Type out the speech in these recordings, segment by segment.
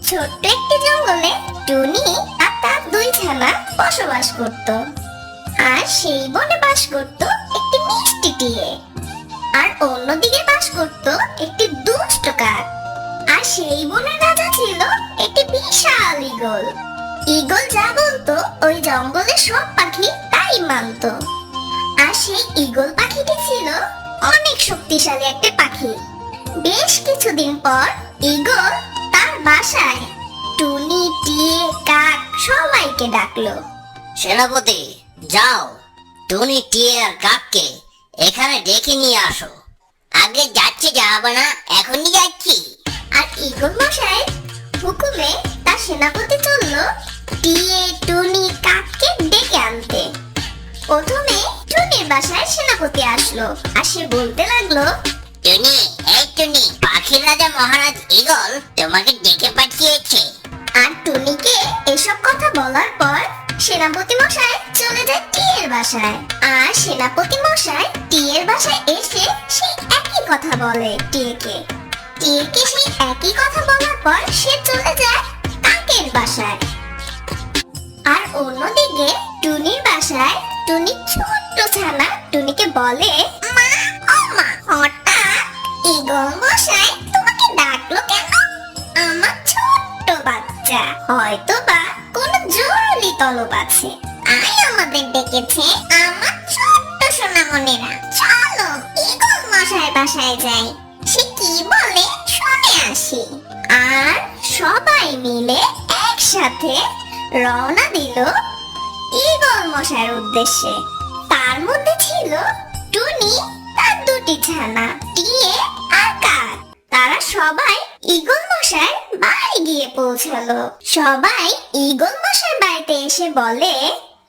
ছোট্ট একটি জঙ্গলে টুনি আর তার দুই ছানা বসবাস করত। আর সেই বনে বাস করত একটি মিষ্টি টিয়ে, আর অন্যদিকে বাস করত একটি দুষ্ট কাক। আর সেই বনের রাজা ছিল একটি বিশাল ঈগল। ঈগল যা বলতো ওই জঙ্গলের সব পাখি তাই মানতো। আর সেই ঈগল পাখিটি ছিল অনেক শক্তিশালী একটা পাখি। বেশ কিছুদিন পর ঈগল তার বাসায় টুনি, টিয়ে, কাক সবাইকে ডাকলো। সেনাপতি, যাও টুনি, টিয়ে আর কাককে এখানে ডেকে নিয়ে আসো। আগে যাচ্ছি যাবো না, এখনই যাচ্ছি। আর ঈগল মশাই হুকুমে তার সেনাপতি চললো টিয়ে, টুনি, কাককে ডেকে আনতে। প্রথমে টুনির বাসায় সেনাপতি আসলো, আর সে বলতে লাগলো, টুনি, এই টুনি, পাখির রাজা মহারাজ ঈগল তোমাকে ডেকে পাঠিয়েছে। আর টুনিকে এসব কথা বলার পর সেনাপতি মশাই চলে যায় টিয়ের বাসায়। আর সেনাপতি মশাই টিয়ের বাসায় এসে সেই একই কথা বলে টিয়েকে। টিয়েকে সেই একই কথা বলার পর সে চলে যায় কাকের বাসায়। আর অন্যদিকে টুনির বাসায় টুনি ছোট্ট ছানা টুনিকে বলে, মা, ও মা, হঠাৎ ঈগল মশাই তোমাকে ডাকলো কেন? আমার ছোট্ট বাচ্চা, হয়তো বা কোনো জরুরি তলব আছে, তাই আমাদের ডেকেছে। আমার ছোট্ট সোনামণিরা, চলো ঈগল মশাই বাসায় যাই, সে কি বলে শুনে আসি। আর সবাই মিলে একসাথে রওনা দিল ঈগল মশাইয়ের উদ্দেশ্যে। তার মধ্যে ছিল টুনি, তার দুটি ছানা টিয়ে আর কাক। তারা সবাই ঈগল মশাই বাড়ি গিয়ে পৌঁছালো। সবাই ঈগল মশাই বাড়িতে এসে বলে,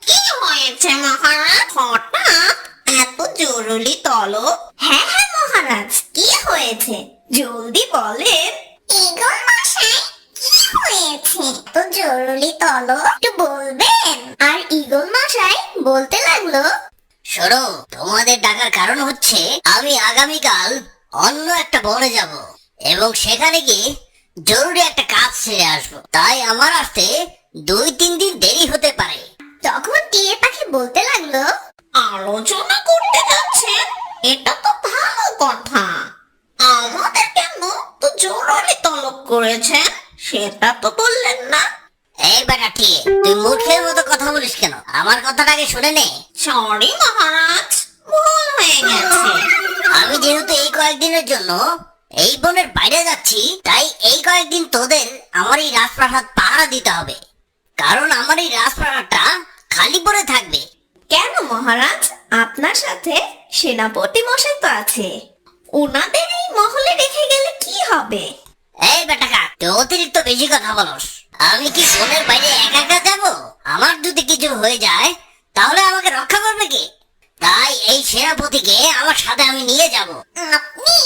কি হয়েছে মহারাজ, হঠাৎ এত জরুরি তলব? হ্যাঁ হ্যাঁ মহারাজ, কি হয়েছে জলদি বলেন। ঈগল মশাই, কি হয়েছে? তো জরুরি তলব, একটু বলবেন? আর ঈগল মশাই বলতে লাগলো, শোনো, তোমাদের ডাকার কারণ হচ্ছে আমি আগামীকাল অন্য একটা বনে যাব এবং সেখানে গিয়ে জরুরি একটা কাজ সেরে আসবো। তাই আমার আসতে 2-3 দিন দেরি হতে পারে। তখন টিয়ে পাখি বলতে লাগলো, আলোচনা করতে যাচ্ছেন, এটা তো ভালো কথা। আমাদের কেন তো জরুরি তলব করেছেন সেটা তো বললেন না। এই বেটা টিয়ে, তুই মূর্খের মতো কথা বলিস কেন? আমার কথাটাকে শুনে নে। সরি মহারাজ, ভুল হয়ে গেছে। আমি যেহেতু এই কয়েকদিনের জন্য এই বনের বাইরে যাচ্ছি, তাই এই কয়েকদিন তোদের আমার এই রাজপ্রাসাদ পাহারা দিতে হবে, কারণ আমার এই রাজপ্রাসাদটা খালি পড়ে থাকবে। কেন মহারাজ, আপনার সাথে সেনাপতি মশাই তো আছে, ওনাদের এই মহলে রেখে গেলে কি হবে? এই বেটা কাক, তুই অতিরিক্ত বেশি কথা বলস। আমি কি বনের বাইরে একা একা যাব? আমার যদি কিছু হয়ে যায় তাহলে আমাকে রক্ষা করবে কে? তাই এই সেনাপতিকে আমার সাথে আমি নিয়ে যাব। আপনি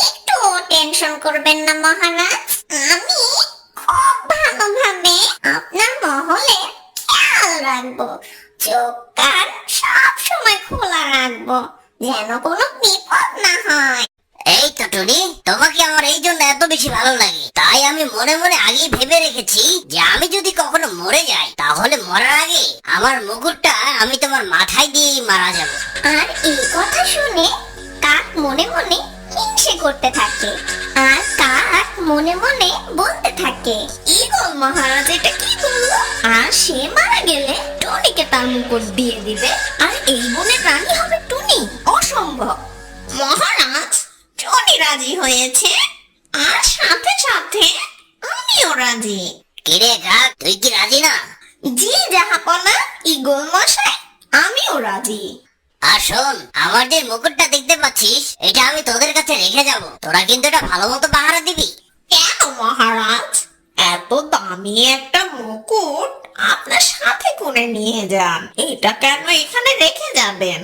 একটু টেনশন করবেন না মহারাজ, আমি খুব ভালোভাবে আপনার মহলে খেয়াল রাখবো, চোখ কান সব সময় খোলা রাখবো, যেন কোনো বিপদ না হয়। এই তো টুনি, তোমাকে আমার এই জন্য এত বেশি ভালো লাগে, তাই আমি মনে মনে আগেই ভেবে রেখেছি যে আমি যদি কখনো মরে যাই তাহলে মরার আগে আমার মুকুটটা আমি তোমার মাথায় দিয়েই মারা যাব। আর এই কথা শুনে কাক মনে মনে হিংসে করতে থাকে, আর কাক মনে মনে বলতে থাকে, ঈগল মহারাজ এটা কি বললো? আর সে মারা গেলে টুনিকে তার মুকুট দিয়ে দিবে, আর এই বনের রানী হবে টুনি, অসম্ভব। মহারাজ, টনি রাজি হয়েছে, আর সাথে সাথে আমিও রাজি। কিরে কাক, তুই কি রাজি না? জি জাহাপনা ঈগল মশাই, আমিও রাজি। আর শোন, আমার যে মুকুটটা দেখতে পাচ্ছিস, এটা আমি তোদের কাছে রেখে যাব। তোরা কিন্তু এটা ভালো মতো পাহারা দিবি। কেন মহারাজ, এত দামি একটা মুকুট আপনার সাথে করে নিয়ে যান, এটা কেন এখানে রেখে যাবেন?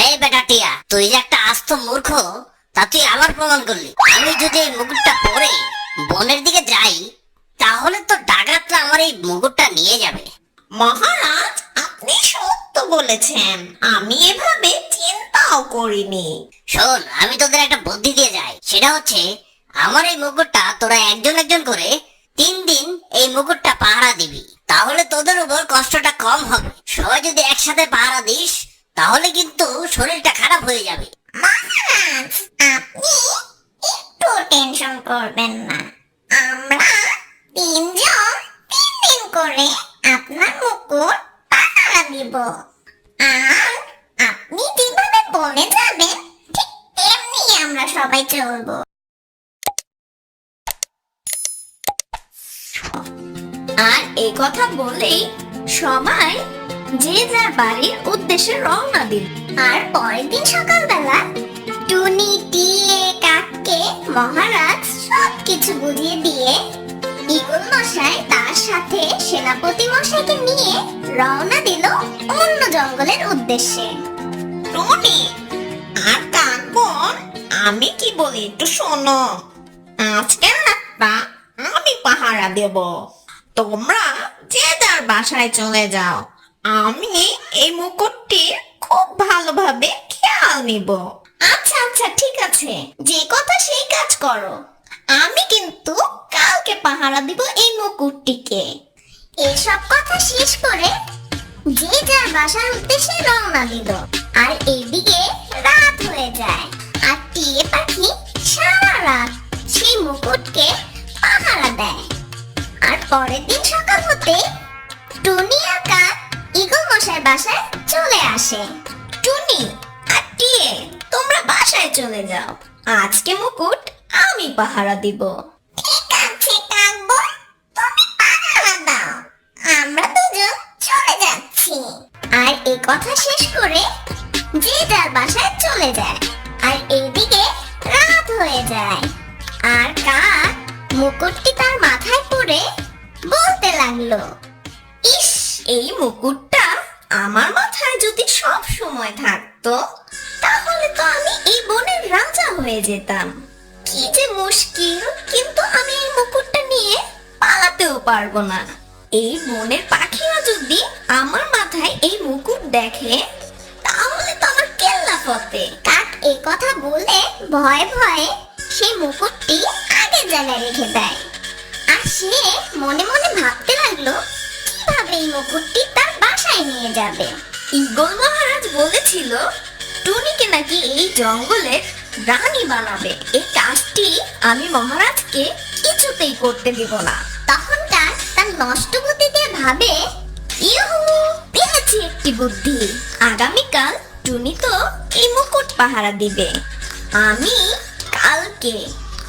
এই বেটা টিয়া, তুই যে একটা আস্ত মূর্খ তা তুই আবার প্রমাণ করলি। আমি যদি এই মুকুটটা পরে বনের দিকে যাই তাহলে তো ডাকাতরা আমার এই মুকুটটা নিয়ে যাবে। মহারাজ, আপনি সত্য বলেছেন, আমি এভাবে চিন্তাও করিনি। শোন, আমি তোদের একটা বুদ্ধি দিয়ে যাই, সেটা হচ্ছে আমার এই মুকুটটা তোরা একজন একজন করে 3 দিন এই মুকুটটা পাহারা দিবি, তাহলে তোদের উপর কষ্টটা কম হবে। সবাই যদি একসাথে পাহারা দিস তাহলে কিন্তু শরীরটা খারাপ হয়ে যাবে। মহারাজ, আপনি একটু টেনশন করবেন না। আমরা 3 জন 3 দিন করে আপনার মুকুট পাহারা দিব। আর আপনি যেভাবে বলে যাবেন ঠিক তেমনি আমরা সবাই চলবো। আর এই কথা বলেই সবাই যে যার বাড়ির উদ্দেশ্যে রওনা দিল। আর পরের দিন সকালবেলা টুনি, টিয়ে, কাককে মহারাজ সবকিছু বুঝিয়ে দিয়ে ঈগল মশাই তার সাথে সেনাপতি মশাইকে নিয়ে রওনা দিল অন্য জঙ্গলের উদ্দেশ্যে। টনি আর কাকবন, আমি কি বলি একটু শোনো। আজকে রাতটা আমি পাহারা দেব, তোমরা যে যার বাসায় চলে যাও। আমি এই মুকুটটির খুব ভালোভাবে খেয়াল নিব। আচ্ছা আচ্ছা, ঠিক আছে, যে কথা সেই কাজ করো। আমি কিন্তু কালকে পাহারা দিব এই মুকুটটিকে। এসব কথা শেষ করে যে যার বাসার উদ্দেশ্যে রওনা দিল। আর এইদিকে রাত হয়ে যায়। আর টিয়ে পাখি সারা রাত সেই মুকুটকে পাহারা দেয়। আর পরের দিন সকাল হতে টুনি আর কাক ঈগল মশাই বাসায় চলে আসে। টুনি আর টিয়ে, তোমরা বাসায় চলে যাও। আজকে মুকুট আমি পাহারা দিব। ঠিক আছে কাকবো, তুমি পাহারা দাও, আমরা দুজন চলে যাচ্ছি। আর এই কথা শেষ করে যে যার বাসায় চলে যায়। আর এইদিকে রাত হয়ে যায়। আর কাক মুকুটটি তার মাথায় পড়ে বলতে লাগলো, ইস, এই মুকুটটা আমার মাথায় যদি সব সময় থাকতো তাহলে তো আমি এই বনের রাজা হয়ে যেতাম। কি যে মুশকিল, কিন্তু আমি এই মুকুটটা নিয়ে পালাতেও পারবো না। এই বনের পাখিরা যদি আমার মাথায় এই মুকুট দেখে তাহলে তো আমার কেল্লা ফতে। কাক এই কথা বলে ভয়ে ভয়ে সেই মুকুটটি আগের জায়গায় রেখে দেয়। আর সে মনে মনে ভাবতে লাগলো কিভাবে এই মুকুটটি তার বাসায় নিয়ে যাবে। ঈগল মহারাজ বলেছিল টুনিকে নাকি এই জঙ্গলের রানী বানাবে। এই কাজটি আমি মহারাজকে কিছুতেই করতে দিব না। তখন কাক তার নষ্ট বুদ্ধি দিয়ে ভাবে, ইহু, পেয়েছি একটি বুদ্ধি। আগামীকাল টুনি তো এই মুকুট পাহারা দিবে। আমি কালকে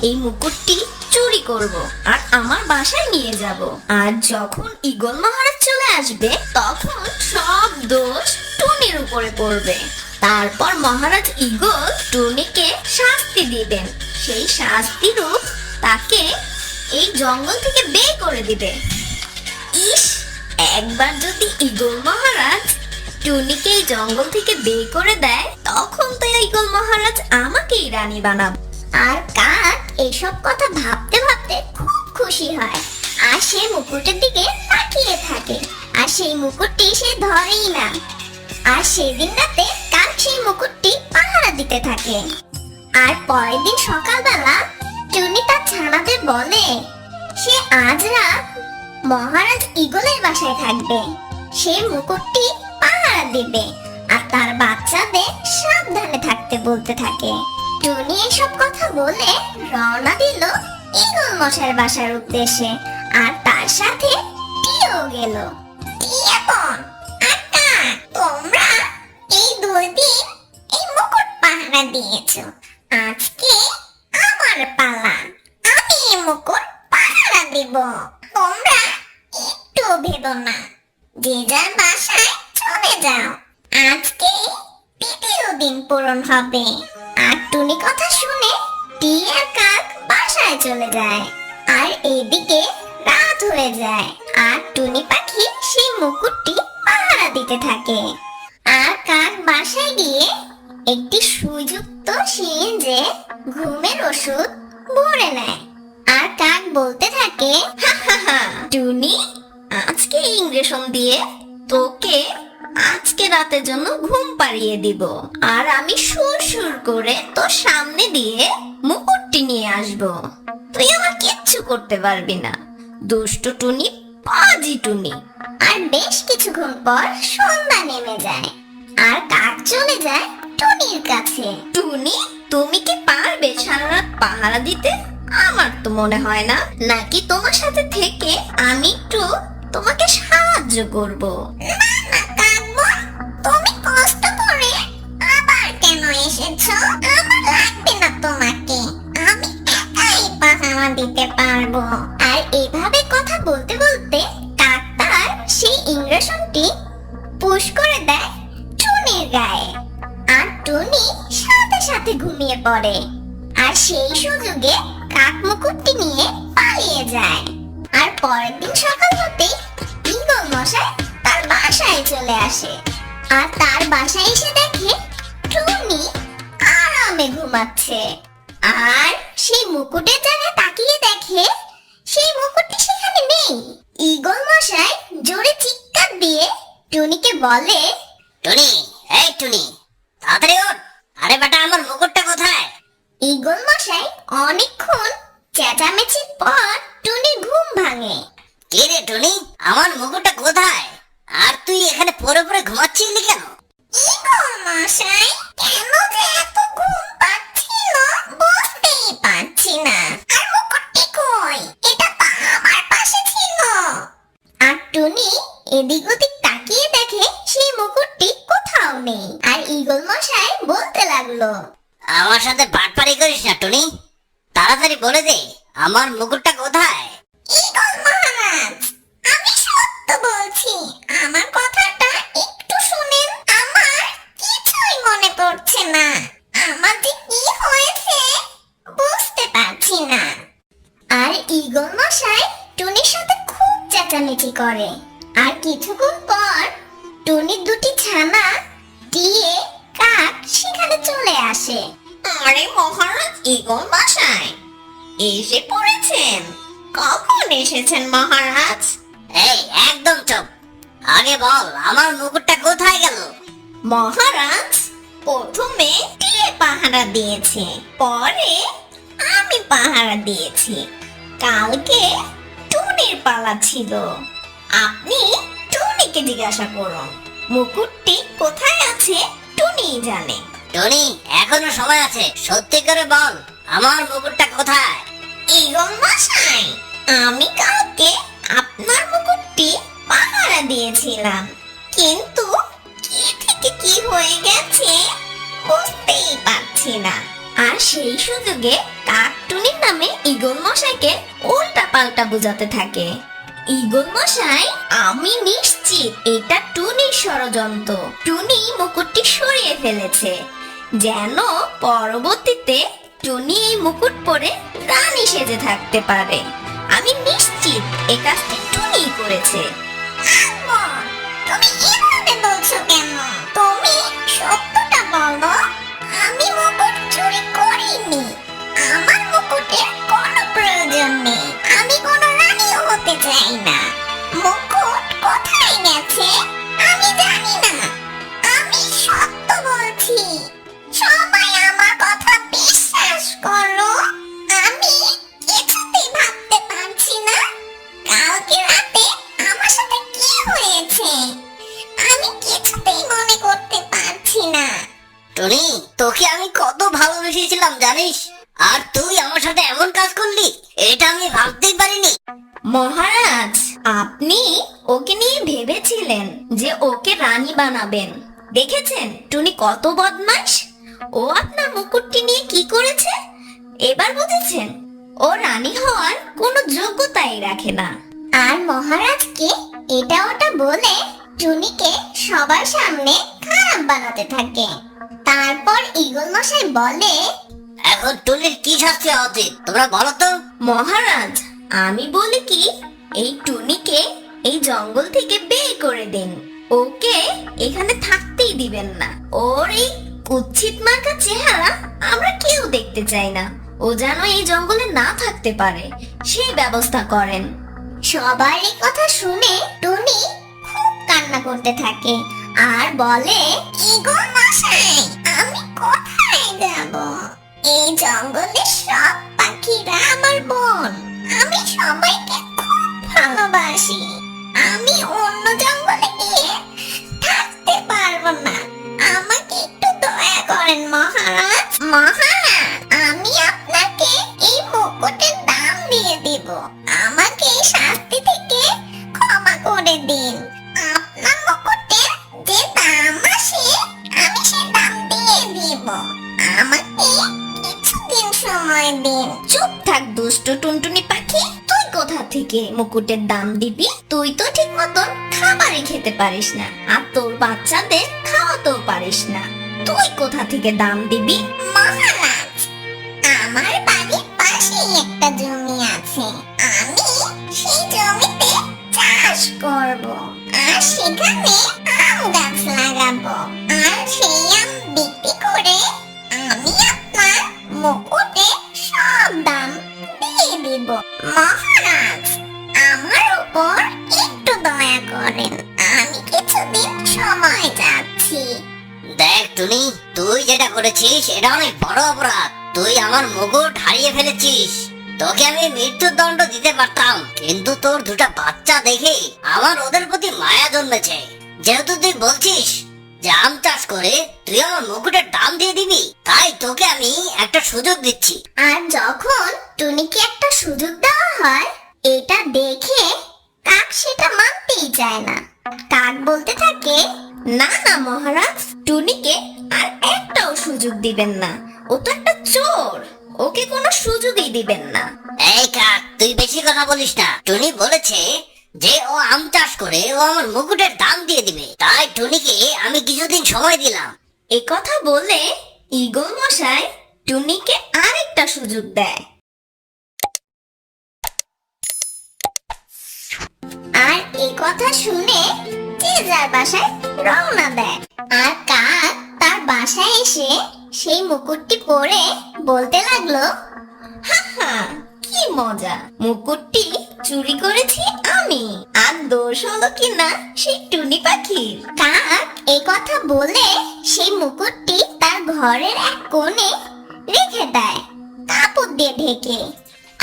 এই মুকুটটি চুরি করব আর আমার বাসায় নিয়ে যাব। আর যখন ঈগল মহারাজ চলে আসবে তখন সব দোষ টুনির উপরে পড়বে। তারপর মহারাজ ঈগল টুনিকে শাস্তি দিবেন। সেই শাস্তি রূপ তাকে এই জঙ্গল থেকে বের করে দিবে। ইস, একবার যদি ঈগল মহারাজ টুনিকে এই জঙ্গল থেকে বের করে দেয় তখন তো ঈগল মহারাজ আমাকেই রানী বানাবে। আর কাক এইসব কথা ভাবতে ভাবতে খুব খুশি হয়। আর সে মুকুটের দিকে তাকিয়ে থাকে। আর সেই মুকুটটি সে ধরেই না। আর সেদিন রাতে কাক সেই মুকুটটি পাহারা দিতে থাকে। আর পরের দিন সকালবেলা টুনি তার ছানাদের বলে সে আজ রাত মহারাজ ঈগলের বাসায় থাকবে। সে মুকুটটি পাহারা দিবে আর তার বাচ্চাদের সাবধানে থাকতে বলতে থাকে। টুনি এসব কথা বলে রওনা দিল ঈগল মশাইয়ের বাসার উদ্দেশ্যে। আর তার সাথে টিও গেল। টিয়া বোন আর কাক, তোমরা এই 2 দিন এই মুকুট পাহারা দিয়েছো। আজকে আমার পালা, আমি এই মুকুট পাহারা দিব। তোমরা একটু ভেবো না, যে যার বাসায় চলে যাও। আজকে 2য় দিন পূরণ হবে। আর টুনি কথা শুনে টিয়া কাক বাসায় চলে যায়। আর এইদিকে রাত হয়ে যায়। আর টুনি পাখি সেই মুকুটটি পাহারা দিতে থাকে। আর কাক বাসায় গিয়ে একটি সুযুক্ত সিরিঞ্জে ঘুমের ওষুধ ভরে নেয়। আর কাক বলতে থাকে, টুনি, আজকে ইঞ্জেকশন দিয়ে তোকে আজকে রাতের জন্য ঘুম পাড়িয়ে দিব। আর আমি সুর সুর করে তোর সামনে দিয়ে মুকুটটি নিয়ে আসব। তুই আমার কিচ্ছু করতে পারবি না। দুষ্টু টুনি, পাজি টুনি। আর বেশ কিছুক্ষণ পর সন্ধ্যা নেমে যায় আর কাক চলে যায় টুনির কাছে। টুনি, তুমি কি পারবে সারা রাত পাহারা দিতে? আমার তো মনে হয় না। নাকি তোমার সাথে থেকে আমি একটু তোমাকে সাহায্য করব? না কাকবন, তুমি কষ্ট করে আবার কেন এসেছো? আমার লাগবে না তোমাকে, আমি একাই পাহারা দিতে পারবো। আর এভাবে কথা বলতে বলতে কাক তার সেই ইংরেশনটি পুশ করে দেয় টুনির গায়ে, আর টুনি সাথে সাথে ঘুমিয়ে পড়ে। আর সেই সুযোগে কাক মুকুটটি নিয়ে পালিয়ে যায়। আর পরের দিন সকাল হতেই ঈগল মশাই তার বাসায় চলে আসে। আর তার বাসায় এসে দেখে টুনি আরামে ঘুমাচ্ছে। আর সেই মুকুটের জায়গায় তাকিয়ে দেখে সেই মুকুটটি সেখানে নেই। ঈগল মশাই জোরে চিৎকার দিয়ে টুনিকে বলে, টুনি, এই টুনি, তাড়াতাড়ি ওঠ। আরে বেটা, আমার মুকুটটা কোথায়? ঈগল মশাই অনেকক্ষণ চেঁচামেচির পর টুনির ঘুম ভাঙে। কে রে টুনি, আমার মুকুটটা কোথায়? আর তুই এখানে পড়ে পড়ে ঘুমাচ্ছিলি কেন? ঈগল মশাই, কেন যে এত ঘুম পাচ্ছিল বুঝতেই পারছি না। আর মুকুটটি কই? এটা তো আমার পাশে ছিল। আর টুনি এদিক ওদিক তাকিয়ে দেখে সেই মুকুটটি কোথাও নেই। আর ঈগল মশাই বলতে লাগলো, আমার সাথে বাটপারি করিস না টুনি, তাড়াতাড়ি বলে দে আমার মুকুটটা কোথায়? ঈগল মহারাজ, আমি সত্য বলছি, আমার কথাটা একটু শুনেন। আমার কিছুই মনে পড়ছে না, আমার যে কি হয়েছে বুঝতে পারছি না। আর ঈগল মশাই টুনির সাথে খুব চেঁচামেচি করে। আর কিছুক্ষণ পর টুনির দুটি ছানা দিয়ে কাক সেখানে চলে আসে। আরে মহারাজ ঈগল মশাই, এসে পড়েছেন? কখন এসেছেন মহারাজ? এই একদম চুপ, আগে বল আমার মুকুটটা কোথায় গেল? মহারাজ, প্রথমে টিয়ে পাহারা দিয়েছে, পরে আমি পাহারা দিয়েছি। কালকে টুনির পালা ছিল। আপনি টুনিকে জিজ্ঞাসা করুন, মুকুটটি কোথায় আছে টুনি জানে। টুনি, এখনো সময় আছে, সত্যি করে বল আমার মুকুটটা কোথায়? ঈগল মশাই, আমি কালকে আপনার মুকুটটি পাহারা দিয়েছিলাম, কিন্তু কি থেকে কি হয়ে গেছে বুঝতেই পারছি না। আর সেই সুযোগে কাক টুনির নামে ঈগল মশাইকে উল্টা পাল্টা বোঝাতে থাকে। ঈগল মশাই, আমি নিশ্চিত এটা টুনির ষড়যন্ত্র। টুনি মুকুটটি সরিয়ে ফেলেছে যেন পরবর্তীতে টুনি এই মুকুট পরে রানী সেজে থাকতে পারে। আমি নিশ্চিত এই কাজটি টুনি করেছে। আকবর, তুমি এভাবে বলছো কেন? তুমি সত্যটা বলো। আমি মুকুট চুরি করিনি, আমার মুকুটের কোনো প্রয়োজন নেই। আমি কোনো রানীও হতে চাই না। মুকুট কোথায় গেছে আমি জানি না, আমি সত্য বলছি। সবাই আমার কথা বিশ্বাস করো। আমি কিছুতেই ভাবতে পারছি না কালকে রাতে আমার সাথে কি হয়েছে। আমি কিছুতেই মনে করতে পারছি না। টুনি, তোকে আমি কত ভালোবেসেছিলাম জানিস, আর তুই আমার সাথে এমন কাজ করলি, এটা আমি ভাবতেই পারিনি। মহারাজ, আপনি ওকে নিয়ে ভেবেছিলেন যে ওকে রানী বানাবেন। দেখেছেন টুনি কত বদমাশ। ও আপনার মুকুটটি নিয়ে কি করেছে এবার বুঝেছেন? ও রানী হওয়ার কোনো যোগ্যতাই রাখে না। আর মহারাজকে এটা ওটা বলে টুনিকে সবার সামনে খারাপ বানাতে থাকে। তারপর ঈগল মশাই বলে, এখন টুনির কি শাস্তি হওয়া উচিত তোমরা বলো তো? মহারাজ, আমি বলি কি, এই টুনিকে এই জঙ্গল থেকে বের করে দিন। ওকে এখানে থাকতেই দিবেন না। ওর এই কুৎসিত মার্কা চেহারা আমরা কেউ দেখতে চাই না। ও যেন এই জঙ্গলে না থাকতে পারে সেই ব্যবস্থা করেন। সবার এই কথা শুনে টুনি খুব কান্না করতে থাকে আর বলে, ঈগল মশাই, আমি কোথায় যাব? এই জঙ্গলে সব পাখিরা আমার বোন, আমি সবাইকে খুব ভালোবাসি। আমি অন্য জঙ্গলে গিয়ে থাকতে পারবো না। আমাকে একটু দয়া করেন মহারাজ। মহারাজ, আমি আপনাকে এই মুকুটের দাম দিয়ে দিব। আমাকে এই শাস্তি থেকে ক্ষমা করে দিন। আপনার মুকুটের যে দাম আসে আমি সে দাম দিয়ে দিব। আমাকে কিছুদিন সময় দিন। চুপ থাক দুষ্টু টুনটুনি পাখি, তুই কোথা থেকে মুকুটের দাম দিবি? তুই তো ঠিক মতন খাবারই খেতে পারিস না, আর তোর বাচ্চাদের খাওয়াতেও পারিস না। তুই কোথা থেকে দাম দিবি? মহারাজ, আমার বাড়ির পাশেই একটা জমি আছে। আমি সেই জমিতে চাষ করব আর সেখানে আম গাছ লাগাবো। আর সেই আম বিক্রি করে আমি আপনার মুকুটে সব দাম দিয়ে দিব। মহারাজ, আমার উপর একটু দয়া করেন। আমি কিছুদিন সময় যাচ্ছি। দেখ টুনি, তুই যেটা করেছিস এটা অনেক বড় অপরাধ। তুই আমার মুকুট হারিয়ে ফেলেছিস। তোকে আমি মৃত্যুর দণ্ড দিতে পারতাম, কিন্তু তোর দুটা বাচ্চা দেখে আমার ওদের প্রতি মায়া জন্মেছে। যেহেতু তুই বলছিস যে আম চাষ করে তুই আমার মুকুটের দাম দিয়ে দিবি, তাই তোকে আমি একটা সুযোগ দিচ্ছি। আর যখন টুনিকে একটা সুযোগ দেওয়া হয়, এটা দেখে কাক সেটা মানতেই চায় না। কাক বলতে থাকে, না না মহারাজ, টুনিকে আর একটাও সুযোগ দিবেন না। ও তো একটা চোর, ওকে কোনো সুযোগই দিবেন না। এই কাক, তুই বেশি কথা বলিস না। টুনি বলেছে যে ও আম চাষ করে ও আমার মুকুটের দাম দিয়ে দিবে, তাই টুনিকে আমি কিছুদিন সময় দিলাম। এ কথা বলে ঈগল মশাই টুনিকে আরেকটা সুযোগ দেয়। আর এই কথা শুনে যে যার বাসায় রওনা দেয়। আর কাক তার বাসায় এসে সেই মুকুটটি পরে বলতে লাগলো, হা, কি মজা, মুকুটটি চুরি করেছি আমি, আর দোষ হলো কিনা সেই টুনি পাখির। কাক এই কথা বলে সেই মুকুটটি তার ঘরের এক কোণে রেখে দেয়, কাপড় দিয়ে ঢেকে।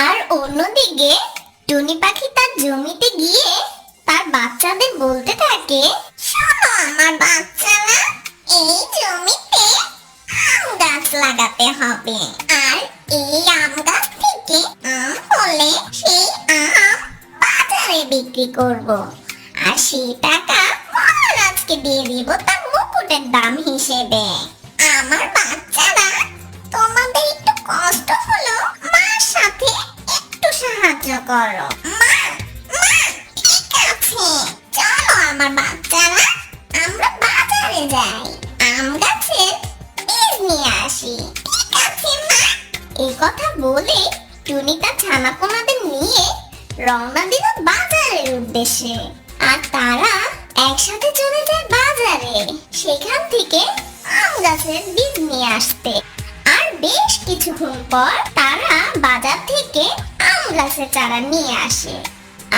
আর অন্যদিকে টুনি পাখি তার জমিতে গিয়ে তার বাচ্চাদের বলতে থাকে, শোনো আমার বাচ্চারা, এই জমিতে আম গাছ লাগাতে হবে। আর এই আম গাছ থেকে আম হলে সেই আম বাজারে বিক্রি করব। আর সেই টাকা মহারাজকে দিয়ে দিব তার মুকুটের দাম হিসেবে। আমার বাচ্চারা, তোমাদের একটু কষ্ট হলো, মার সাথে একটু সাহায্য করো। মা, ঠিক আছে, চলো আমার বাচ্চারা, আমরা বাজারে যাই, আম গাছের বীজ নিয়ে আসি। ঠিক আছে মা। এই কথা বলে টুনি তার ছানাপোনাদের নিয়ে রওনা দিল বাজারের উদ্দেশ্যে। আর তারা একসাথে চলে যায় বাজারে, সেখান থেকে আম গাছের বীজ নিয়ে আসতে। আর বেশ কিছুক্ষণ পর তারা বাজার থেকে আম গাছের চারা নিয়ে আসে।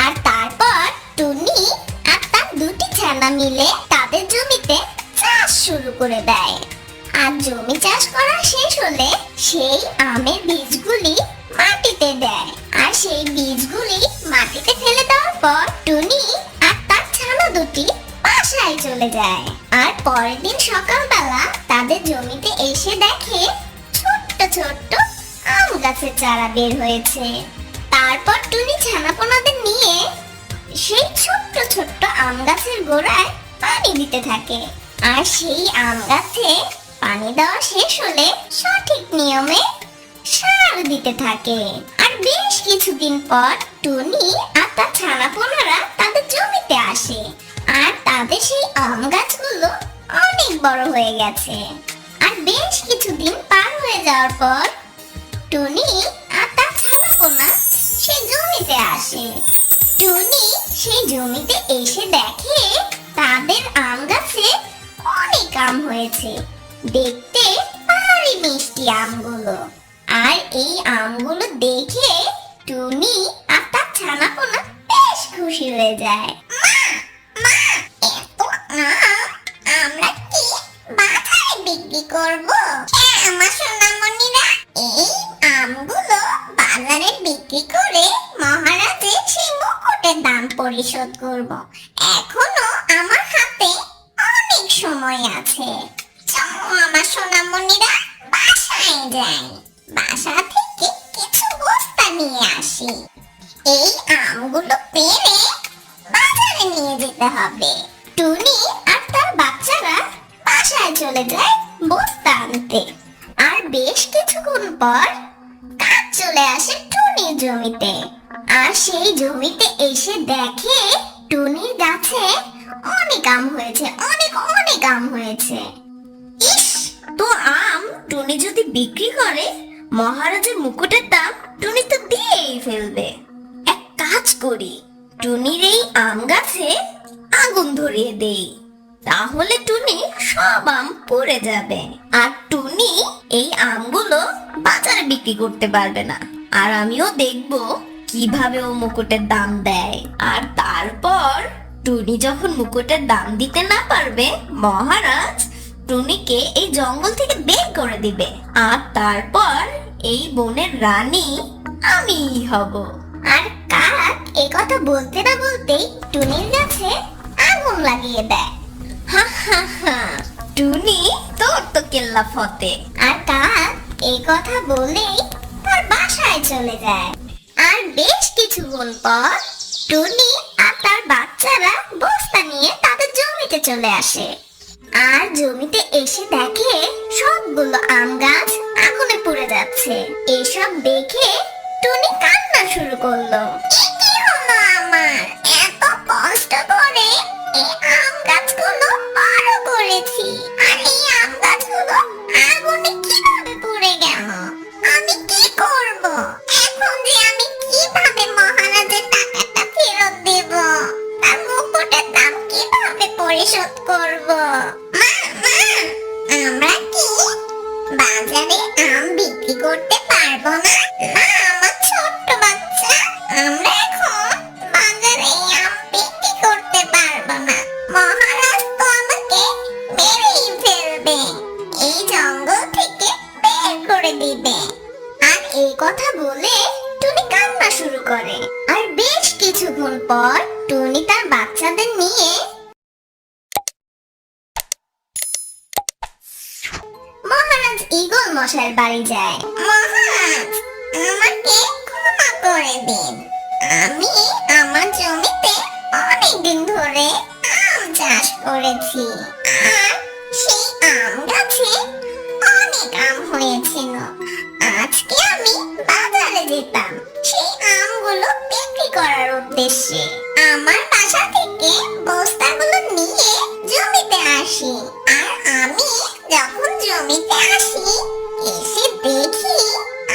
আর তারপর টুনি আর তার দুটি ছানা মিলে তাদের জমিতে চাষ শুরু করে দেয়। আর জমি চাষ করা শেষ হলে সেই আমের বীজগুলি মাটিতে দেয়। আর সেই বীজগুলি মাটিতে ফেলে দেওয়ার পর টুনি আর তার ছানা দুটি বাসায় চলে যায়। আর পরের দিন সকালবেলা তাদের জমিতে এসে দেখে ছোট্ট ছোট্ট আম গাছের চারা বের হয়েছে। তারপর টুনি ছানাপোনাদের নিয়ে সেই ছোট্ট ছোট্ট আম গাছের গোড়ায় পানি দিতে থাকে। আর সেই আম গাছে পানি দেওয়া শেষ হলে সঠিক নিয়মে সার দিতে থাকে। আর বেশ কিছুদিন পর টুনি আর তার ছানাপোনারা তাদের জমিতে আসে। আর তাদের সেই আম গাছগুলো অনেক বড় হয়ে গেছে। আর বেশ কিছুদিন পার হয়ে যাওয়ার পর টুনি আর তার ছানাপোনা সেই জমিতে আসে। টুনি সেই জমিতে এসে দেখে তাদের আম গাছে অনেক আম হয়েছে, দেখতে ভারী মিষ্টি আমগুলো। আর এই আমগুলো দেখে টুনি আর তার ছানাপোনা বেশ খুশি হয়ে যায়। মা, এত আম আমরা কি বাজারে বিক্রি করব? হ্যাঁ আমার সোনামণিরা, এই আমগুলো বাজারে বিক্রি করে মহারাজের সেই মুকুটের দাম পরিশোধ করব। এখনো আমার হাতে অনেক সময় আছে। চলো আমার সোনামণিরা, বাসায় যাই। বাসা থেকে কিছু বস্তা নিয়ে আসি। এই আমগুলো পেরে বাজারে নিয়ে যেতে হবে। টুনি আর তার বাচ্চারা বাসায় চলে যায় বস্তা আনতে। আর বেশ কিছুক্ষণ পর কাক চলে আসে টুনির জমিতে। আর সেই জমিতে এসে দেখে টুনির গাছে অনেক আম হয়েছে, অনেক অনেক আম হয়েছে। ইস, তো আম টুনি যদি বিক্রি করে, মহারাজের মুকুটের দাম টুনি তো দিয়েই ফেলবে। এক কাজ করি, টুনির এই আম গাছে আগুন ধরিয়ে দেই, তাহলে টুনি সব আম পড়ে যাবে। আর টুনি এই আমগুলো বাজারে বিক্রি করতে পারবে না। আর আমিও দেখবো কিভাবে ও মুকুটের দাম দেয়। আর তারপর টুনি যখন মুকুটের দাম দিতে না পারবে, মহারাজ টুনিকে এই জঙ্গল থেকে বের করে দিবে। আর তারপর এই বনের রানী আমিই হব। আর কাক এই কথা বলতে না বলতেই টুনির গাছে আগুন লাগিয়ে দেয়। হা হা হা, টুনি তোর তো কেল্লা ফতে। আর কাক এই কথা বলেই তার বাসায় চলে যায়। আর বেশ কিছুক্ষণ পর টুনি আর তার বাচ্চারা বস্তা নিয়ে তাদের জমিতে চলে আসে। আর জমিতে এসে দেখে সবগুলো আম গাছ আগুনে পুড়ে যাচ্ছে। এসব দেখে টুনি কান্না শুরু করলো। এ কি হলো আমার? এত কষ্ট করে এই আম গাছগুলো বড় করেছি, আর এই আম গাছগুলো আগুনে কিভাবে পুড়ে গেল? আমি কি করব? এখন যে আমি কিভাবে মহারাজের টাকাটা ফেরত দেব? তার মুকুটের দাম কিভাবে পরিশোধ করব? মা, মা, আমরা কি বাজারে আম বিক্রি করতে পারবো না? না, আমার ছোট্ট বাচ্চা, আমরা এখন বাজারে আম বিক্রি করতে পারবো না। মহারাজ তো আমাকে মেরেই ফেলবে, এই জঙ্গল থেকে বের করে দিবে। আর এই কথা বলে টুনি কান্না শুরু করে। আর বেশ কিছুক্ষণ পর টুনি তার বাচ্চাদের নিয়ে মহারাজ ঈগল মশাইয়ের বাড়ি যায়। মহারাজ, আমাকে ক্ষমা করে দিন। আমি আমার জমিতে অনেক দিন ধরে আম চাষ করেছি, আর সেই আম গাছে অনেক আম হয়েছিল। আজকে আমি বাজারে যেতাম সেই আমগুলো বিক্রি করার উদ্দেশ্যে। আমার বাসা থেকে বস্তাগুলো নিয়ে জমিতে আসি। আর আমি যখন জমিতে আসি, এসে দেখি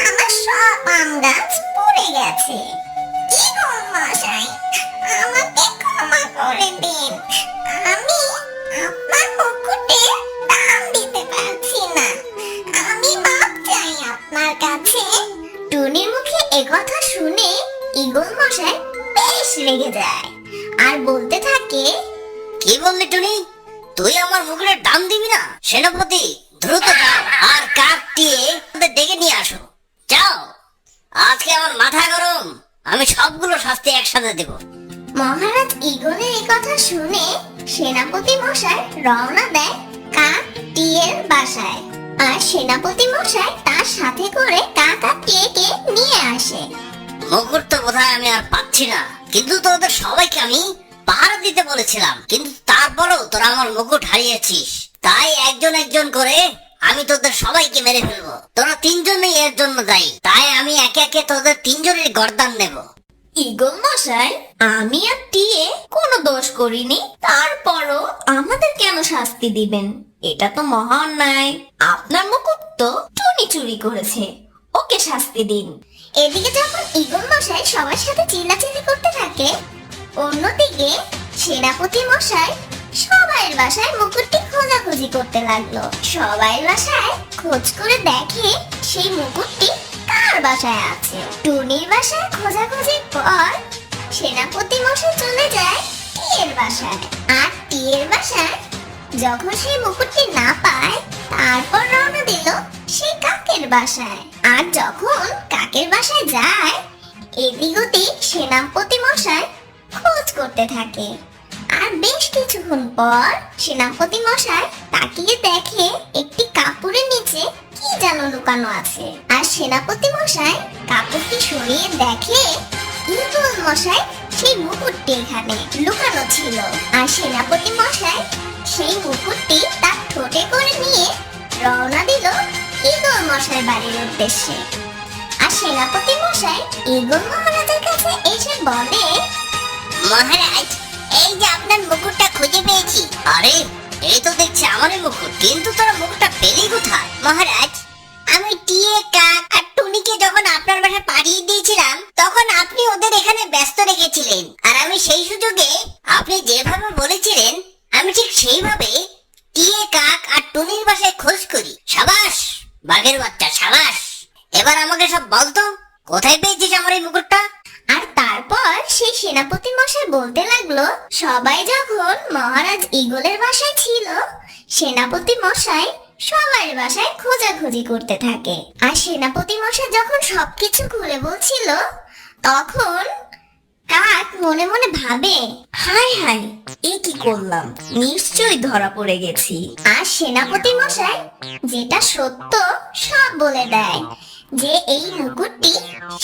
আমার সব আম গাছ পড়ে গেছে। ঈগল মশাই, আমাকে ক্ষমা করে দিন। আমি আপনার মুকুটে দাম দিতে পারছি না। আমি মাপ চাই আপনার কাছে। টুনির মুখে একথা শুনে ঈগল মশাই বেশ রেগে যায় আর বলতে থাকে, কি বললি টুনি? তুই আমার মুকুটের দাম দিবি না? সেনাপতি, দ্রুত যাও আর কাকটিয়ে ডেকে নিয়ে আসো। যাও, আজকে আমার মাথা গরম, আমি সবগুলো শাস্তি একসাথে দেব। মহারাজ ঈগলের এই কথা শুনে সেনাপতি মশাই রওনা দেয় কাক টিয়ের বাসায়। আর সেনাপতি মশাই তার সাথে করে কাক আর টিয়েকে নিয়ে আসে। মুকুট তো বোধহয় আমি আর পাচ্ছি না, কিন্তু তোদের সবাইকে আমি পাহারা দিতে বলেছিলাম, কিন্তু তারপরেও তোরা আমার মুকুট হারিয়েছিস। তাই একজন একজন করে আমি তোদের সবাইকে মেরে ফেলবো। তোরা তিনজনেই এর জন্য দায়ী, তাই আমি একে একে তোদের তিনজনের গর্দান নেব। ঈগল মশাই, আমি আর টিয়ে কোনো দোষ করিনি, তারপরও আমাদের কেন শাস্তি দিবেন? এটা তো মহা অন্যায়। আপনার মুকুট তো টুনি চুরি করেছে, ওকে শাস্তি দিন। এদিকে যখন ঈগল মশাই সবার সাথে চিল্লাচিল্লি করতে থাকে, অন্যদিকে সেনাপতি মশাই সবাইয়ের বাসায় মুকুটটি খোঁজাখুঁজি করতে লাগলো। সবাইয়ের বাসায় খোঁজ করে দেখে সেই মুকুটটি কার বাসায় আছে। টুনির বাসায় খোঁজাখুঁজির পর সেনাপতি মশাই চলে যায় টিয়ের বাসায়। আর টিয়ের বাসায় যখন সেই মুকুটটি না পায়, তারপর রওনা দিল সেই কাকের বাসায়। আর যখন কাকের বাসায় যায়, এদিক ওদিক সেনাপতি মশাই খোঁজ করতে থাকে। আর বেশ কিছুক্ষণ পর সেনাপতি মশাই তাকিয়ে দেখে একটি কাপড়ের নিচে কি যেন লুকানো আছে। আর সেনাপতি মশাই কাপড়টি সরিয়ে দেখে ঈগল মশাই সেই মুকুটটি এখানে লুকানো ছিল। আর সেনাপতি মশাই সেই মুকুটটি তার ঠোঁটে করে নিয়ে রওনা দিল ঈগল মশাই বাড়ির উদ্দেশ্যে। আর সেনাপতি মশাই ঈগল মহারাজের কাছে এসে বলে, মহারাজ, এই যে আপনার মুকুটটা খুঁজে পেয়েছি। আরে, এই তো দেখছি আমারই মুকুট, কিন্তু তোরা মুকুটটা পেলি কোথায়? মহারাজ, আমি টিয়ে, কাক আর টুনিকে যখন আপনার বাসায় পাঠিয়ে দিয়েছিলাম, তখন আপনি ওদের এখানে ব্যস্ত রেখেছিলেন। আর আমি সেই সুযোগে আপনি যেভাবে বলেছিলেন, আমি ঠিক সেইভাবে টিয়ে, কাক আর টুনির বাসায় খোঁজ করি। সাবাস বাঘের বাচ্চা, সাবাস। এবার আমাকে সব বলতো, কোথায় পেয়েছিস আমার এই মুকুটটা? আর তারপর সেই সেনাপতি মশাই বলতে লাগলো, সবাই যখন মহারাজ ঈগলের বাসায় ছিল, সেনাপতি মশাই সবার বাসায় খোঁজাখুঁজি করতে থাকে। আর সেনাপতি মশাই যখন সবকিছু খুলে বলছিল, তখন কাক মনে মনে ভাবে, হায় হায়, এ কি করলাম, নিশ্চয়ই ধরা পড়ে গেছি। আর সেনাপতি মশাই যেটা সত্য সব বলে দেয়, যে এই মুকুটটি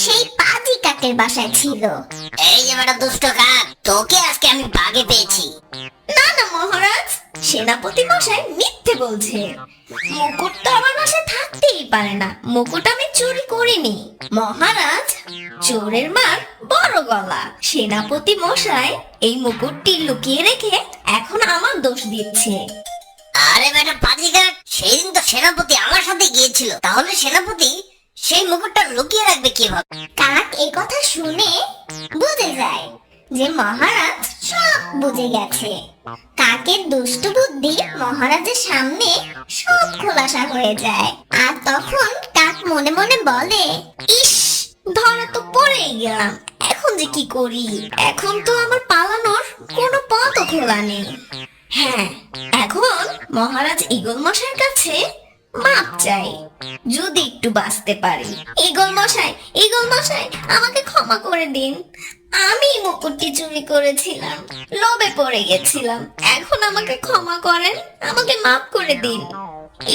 সেই পাজি কাকের বাসায় ছিল। এই যে বেটা দুষ্ট কাক, তোকে আজকে আমি বাগে পেয়েছি। না না মহারাজ, সেনাপতি মশাই মিথ্যে বলছে। মুকুট তো আমার বাসায় থাকতেই পারে না, মুকুট আমি চুরি করিনি। মহারাজ, চোরের মার বড় গলা। সেনাপতি মশাই এই মুকুটটি লুকিয়ে রেখে এখন আমার দোষ দিচ্ছে। আরে বেটা পাজি কাক, সেদিন তো সেনাপতি আমার সাথে গিয়েছিল, তাহলে সেনাপতি সেই মুকুটটা লুকিয়ে রাখবে কিভাবে? কাক এই কথা শুনে বুঝে যায় যে মহারাজ সব বুঝে গেছে। কাকের দুষ্ট বুদ্ধি মহারাজের সামনে সব খোলাসা হয়ে যায়। আর তখন কাক মনে মনে বলে, ইস, ধরা তো পড়েই গেলাম, এখন যে কি করি? এখন তো আমার পালানোর কোনো পথও খোলা নেই। হ্যাঁ, এখন মহারাজ ঈগল মশাইয়ের কাছে মাপ চাই, যদি একটু বাঁচতে পারি। ঈগল মশাই, ঈগল মশাই, আমাকে ক্ষমা করে দিন। আমি মুকুটটি চুরি করেছিলাম, লোভে পড়ে গেছিলাম। এখন আমাকে ক্ষমা করেন, আমাকে মাফ করে দিন।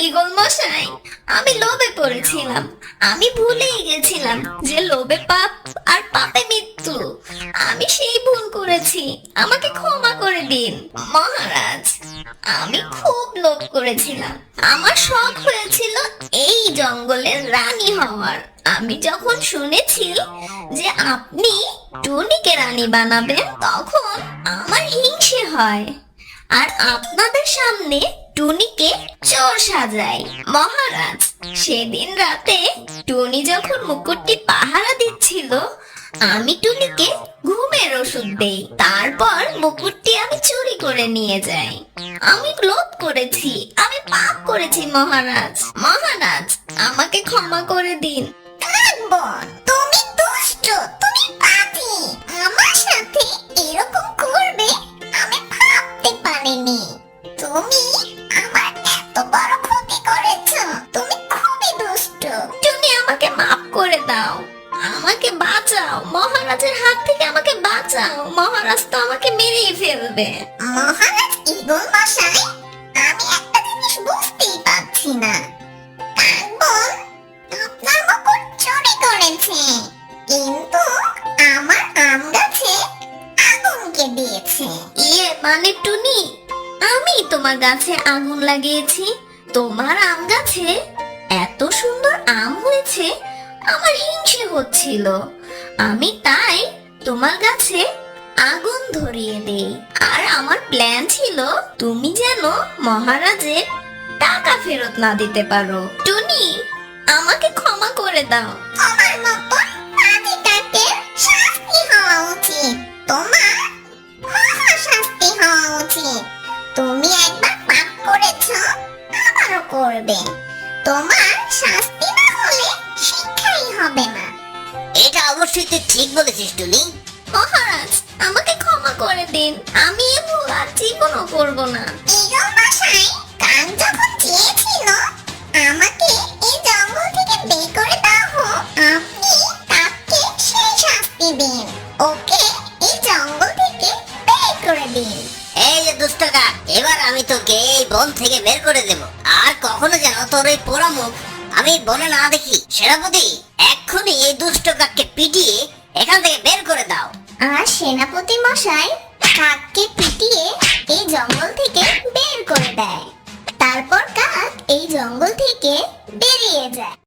ঈগল মশাই, আমি লোভে পড়েছিলাম, আমি ভুলেই গেছিলাম যে লোভে পাপ আর পাপে মৃত্যু। আমি সেই ভুল করেছি, আমাকে ক্ষমা করে দিন। মহারাজ, আমি খুব লোভ করেছিলাম, আমার শখ হয়েছিল এই জঙ্গলের রানী হওয়ার। আমি যখন শুনেছি যে আপনি টুনিকে রানী বানাবেন, তখন আমার হিংসে হয় আর আপনাদের সামনে টুনিকে চোর সাজাই। মহারাজ, সেদিন রাতে টুনি যখন মুকুটটি পাহারা দিচ্ছিল, আমি টুনিকে ঘুমের ওষুধ দেই, তারপর মুকুটটি আমি চুরি করে নিয়ে যাই। আমি লোভ করেছি, আমি পাপ করেছি মহারাজ। মহারাজ, আমাকে ক্ষমা করে দিন। তুমি দুষ্ট, তুমি পাজি। আমার সাথে এরকম করবে আমি ভাবতে পারিনি। তুমি আমার এত বড় ক্ষতি করেছো, তুমি খুবই দুষ্ট। তুমি আমাকে মাফ করে দাও, আমাকে বাঁচাও, মহারাজের হাত থেকে আমাকে বাঁচাও। মহারাজ তো আমাকে মেরেই ফেলবে। মহারাজ ঈগল মশাই, আমি একটা জিনিস বুঝতেই পারছি না। কাকবন আপনার মুকুট চুরি করেছে, কিন্তু আমার আম গাছে আগুনকে দিয়েছে। ইয়ে মানে টুনি, আমি তোমার গাছে আগুন লাগিয়েছি। তোমার আম গাছে এত সুন্দর আম হয়েছে, আমার হিংসে হচ্ছিল। আমি তাই তোমার গাছে আগুন ধরিয়ে দেই। আর আমার প্ল্যান ছিল তুমি যেন মহারাজের টাকা ফেরত না দিতে পারো। টুনি, আমাকে ক্ষমা করে দাও। তোমার মতন পাজি কাকের শাস্তি হওয়া উচিত। তোমার মহা শাস্তি হওয়া উচিত। তুমি একবার পাপ করেছো, আবারও করবে। তোমার শাস্তি না হলে শিক্ষাই হবে না। এটা অবশ্যই তুই ঠিক বলেছিস টুনি। মহারাজ, আমাকে ক্ষমা করে দিন, আমি এ ভুল আর জীবনও করব না। ঈগল মশাই, কাক যখন চেয়েছিল আমাকে এই জঙ্গল থেকে বের করে দাও হোক, আপনি কাককে সেই শাস্তি দিন। ওকে এই জঙ্গল থেকে দুষ্ট কাক, এবার আমি তোকে এই বন থেকে বের করে দেব। আর কখনো যেন তোর এই পোড়া মুখ আমি বনে না দেখি। সেনাপতি, এক্ষুনি এই দুষ্ট কাককে পিটিয়ে এখান থেকে বের করে দাও। আর সেনাপতি মশাই কাককে পিটিয়ে এই জঙ্গল থেকে বের করে দেয়। তারপর কাক এই জঙ্গল থেকে বেরিয়ে যায়।